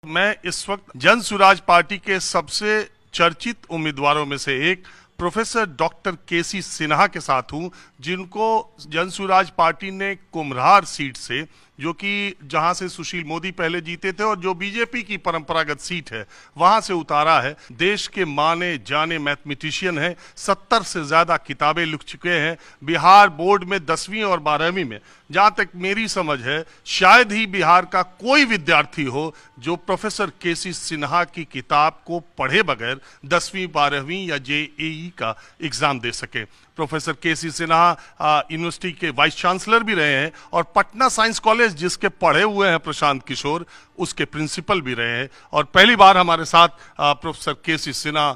मैं इस वक्त जन सुराज पार्टी के सबसे चर्चित उम्मीदवारों में से एक प्रोफेसर डॉक्टर केसी सिन्हा के साथ हूं, जिनको जन सुराज पार्टी ने कुम्हरार सीट से, जो कि जहां से सुशील मोदी पहले जीते थे और जो बीजेपी की परंपरागत सीट है, वहां से उतारा है। देश के माने जाने मैथमेटिशियन हैं, 70 से ज्यादा किताबें लिख चुके हैं। बिहार बोर्ड में 10वीं और 12वीं में, जहां तक मेरी समझ है, शायद ही बिहार का कोई विद्यार्थी हो जो प्रोफेसर केसी सिन्हा की किताब को पढ़े बगैर 10वीं 12वीं या जेईई का एग्जाम दे सके। प्रोफेसर केसी सिन्हा यूनिवर्सिटी के वाइस चांसलर भी रहे हैं और पटना साइंस कॉलेज, जिसके पढ़े हुए हैं प्रशांत किशोर, उसके प्रिंसिपल भी रहे हैं। और पहली बार हमारे साथ प्रोफेसर केसी सिन्हा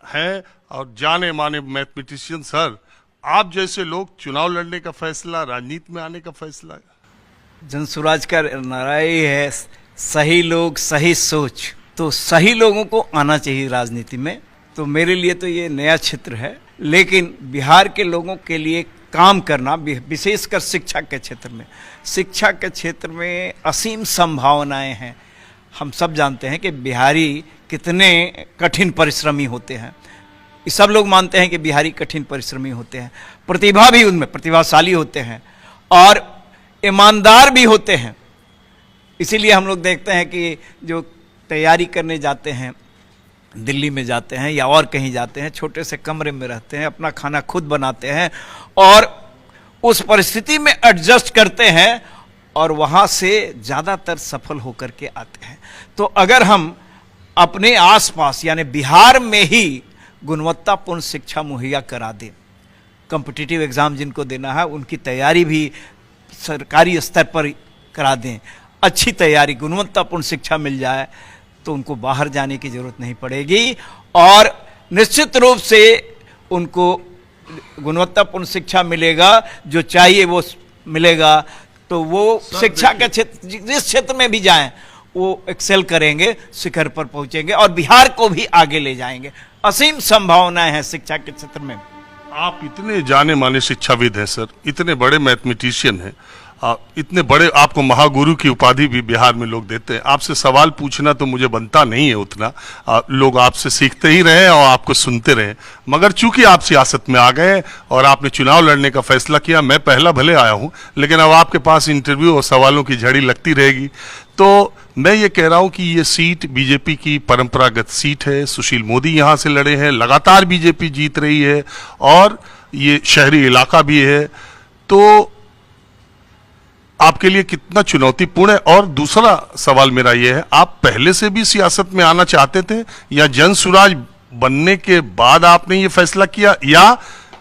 हैं और जाने माने मैथमेटिशियन। सर, आप जैसे लोग चुनाव लड़ने का फैसला, राजनीति में आने का फैसला। जनसुराज का नारा ही है, सही लोग सही सोच। तो सही लोगों को आना चाहिए राजनीति में। तो मेरे लिए तो ये नया क्षेत्र है, लेकिन बिहार के लोगों के लिए काम करना, विशेषकर शिक्षा के क्षेत्र में, शिक्षा के क्षेत्र में असीम संभावनाएं हैं। हम सब जानते हैं कि बिहारी कितने कठिन परिश्रमी होते हैं। सब लोग मानते हैं कि बिहारी कठिन परिश्रमी होते हैं, प्रतिभा भी उनमें प्रतिभाशाली होते हैं और ईमानदार भी होते हैं। इसीलिए हम लोग देखते हैं कि जो तैयारी करने जाते हैं, दिल्ली में जाते हैं या और कहीं जाते हैं, छोटे से कमरे में रहते हैं, अपना खाना खुद बनाते हैं और उस परिस्थिति में एडजस्ट करते हैं और वहाँ से ज़्यादातर सफल होकर के आते हैं। तो अगर हम अपने आसपास यानी बिहार में ही गुणवत्तापूर्ण शिक्षा मुहैया करा दें, कॉम्पिटिटिव एग्ज़ाम जिनको देना है उनकी तैयारी भी सरकारी स्तर पर करा दें, अच्छी तैयारी, गुणवत्तापूर्ण शिक्षा मिल जाए, तो उनको बाहर जाने की ज़रूरत नहीं पड़ेगी और निश्चित रूप से उनको गुणवत्तापूर्ण शिक्षा मिलेगा, जो चाहिए वो मिलेगा। तो वो शिक्षा के क्षेत्र, जिस क्षेत्र में भी जाएं, वो एक्सेल करेंगे, शिखर पर पहुंचेंगे और बिहार को भी आगे ले जाएंगे। असीम संभावनाएं हैं शिक्षा के क्षेत्र में। आप इतने जाने माने शिक्षाविद हैं सर, इतने बड़े मैथमेटिशियन हैं, इतने बड़े, आपको महागुरु की उपाधि भी बिहार में लोग देते हैं। आपसे सवाल पूछना तो मुझे बनता नहीं है उतना, लोग आपसे सीखते ही रहे और आपको सुनते रहे। मगर चूंकि आप सियासत में आ गए और आपने चुनाव लड़ने का फैसला किया, मैं पहला भले आया हूं, लेकिन अब आपके पास इंटरव्यू और सवालों की झड़ी लगती रहेगी। तो मैं ये कह रहा हूं कि ये सीट बीजेपी की परंपरागत सीट है, सुशील मोदी यहां से लड़े हैं, लगातार बीजेपी जीत रही है और ये शहरी इलाका भी है। तो आपके लिए कितना चुनौतीपूर्ण है? और दूसरा सवाल मेरा यह है, आप पहले से भी सियासत में आना चाहते थे या जन सुराज बनने के बाद आपने ये फैसला किया, या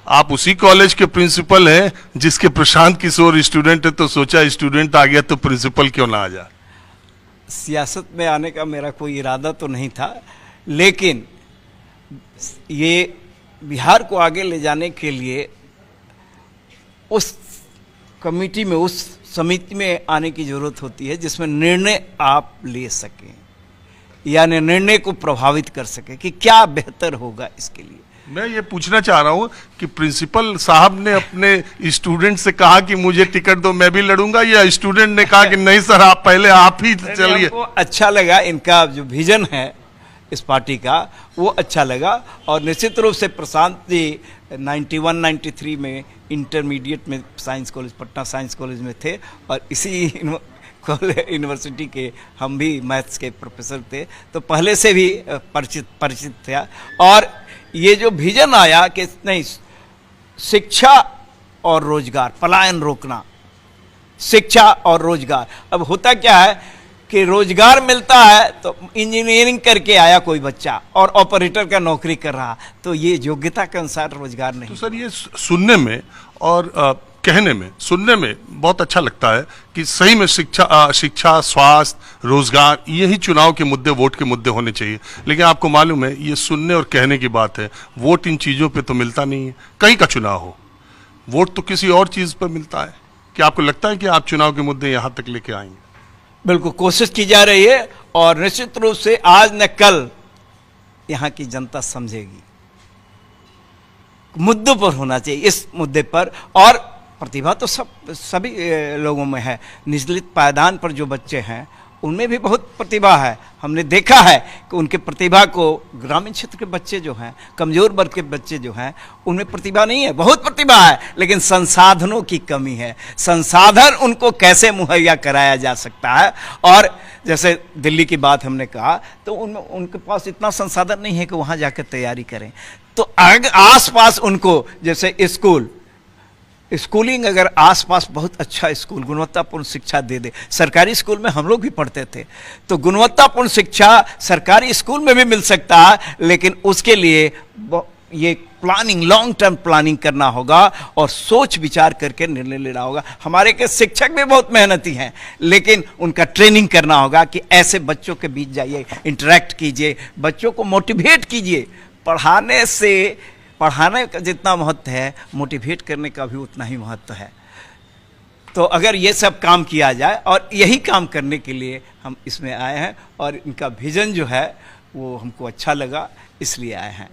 आप उसी कॉलेज के प्रिंसिपल हैं जिसके प्रशांत किशोर स्टूडेंट है, तो सोचा स्टूडेंट आ गया तो प्रिंसिपल क्यों ना आ जाए? सियासत में आने का मेरा कोई इरादा तो नहीं था, लेकिन ये बिहार को आगे ले जाने के लिए उस कमेटी में, उस समिति में आने की ज़रूरत होती है जिसमें निर्णय आप ले सकें, यानी निर्णय को प्रभावित कर सकें कि क्या बेहतर होगा इसके लिए। मैं ये पूछना चाह रहा हूं कि प्रिंसिपल साहब ने अपने स्टूडेंट से कहा कि मुझे टिकट दो, मैं भी लड़ूंगा, या स्टूडेंट ने कहा कि नहीं सर, आप पहले आप ही चलिए? अच्छा लगा, इनका जो विजन है इस पार्टी का वो अच्छा लगा और निश्चित रूप से प्रशांत जी 91-93 में इंटरमीडिएट में science college, Patna science college में थे और इसी यूनिवर्सिटी के हम भी मैथ्स के प्रोफेसर थे, तो पहले से भी परिचित थे। और ये जो विजन आया कि नहीं, शिक्षा और रोजगार, पलायन रोकना, शिक्षा और रोजगार। अब होता क्या है कि रोजगार मिलता है तो इंजीनियरिंग करके आया कोई बच्चा और ऑपरेटर का नौकरी कर रहा, तो ये योग्यता के अनुसार रोजगार नहीं। तो सर, ये सुनने में और कहने में, सुनने में बहुत अच्छा लगता है कि सही में शिक्षा, स्वास्थ्य, रोजगार, यही चुनाव के मुद्दे, वोट के मुद्दे होने चाहिए। लेकिन आपको मालूम है, ये सुनने और कहने की बात है, वोट इन चीज़ों पे तो मिलता नहीं है। कहीं का चुनाव हो, वोट तो किसी और चीज़ पर मिलता है। क्या आपको लगता है कि आप चुनाव के मुद्दे यहाँ तक लेके आएंगे? बिल्कुल कोशिश की जा रही है और निश्चित रूप से आज न कल यहाँ की जनता समझेगी। मुद्दों पर होना चाहिए, इस मुद्दे पर। और प्रतिभा तो सभी लोगों में है। निचले पायदान पर जो बच्चे हैं उनमें भी बहुत प्रतिभा है। हमने देखा है कि उनके प्रतिभा को ग्रामीण क्षेत्र के बच्चे जो हैं, कमज़ोर वर्ग के बच्चे जो हैं, उनमें प्रतिभा नहीं है, बहुत प्रतिभा है, लेकिन संसाधनों की कमी है। संसाधन उनको कैसे मुहैया कराया जा सकता है। और जैसे दिल्ली की बात हमने कहा, तो उनमें उनके पास इतना संसाधन नहीं है कि वहाँ जाकर तैयारी करें। तो आस पास उनको जैसे स्कूलिंग अगर आसपास बहुत अच्छा स्कूल गुणवत्तापूर्ण शिक्षा दे दे। सरकारी स्कूल में हम लोग भी पढ़ते थे, तो गुणवत्तापूर्ण शिक्षा सरकारी स्कूल में भी मिल सकता है, लेकिन उसके लिए ये प्लानिंग, लॉन्ग टर्म प्लानिंग करना होगा और सोच विचार करके निर्णय लेना होगा। हमारे के शिक्षक भी बहुत मेहनती हैं, लेकिन उनका ट्रेनिंग करना होगा कि ऐसे बच्चों के बीच जाइए, इंटरेक्ट कीजिए, बच्चों को मोटिवेट कीजिए। पढ़ाने का जितना महत्व है, मोटिवेट करने का भी उतना ही महत्व है। तो अगर ये सब काम किया जाए, और यही काम करने के लिए हम इसमें आए हैं, और इनका विजन जो है वो हमको अच्छा लगा, इसलिए आए हैं।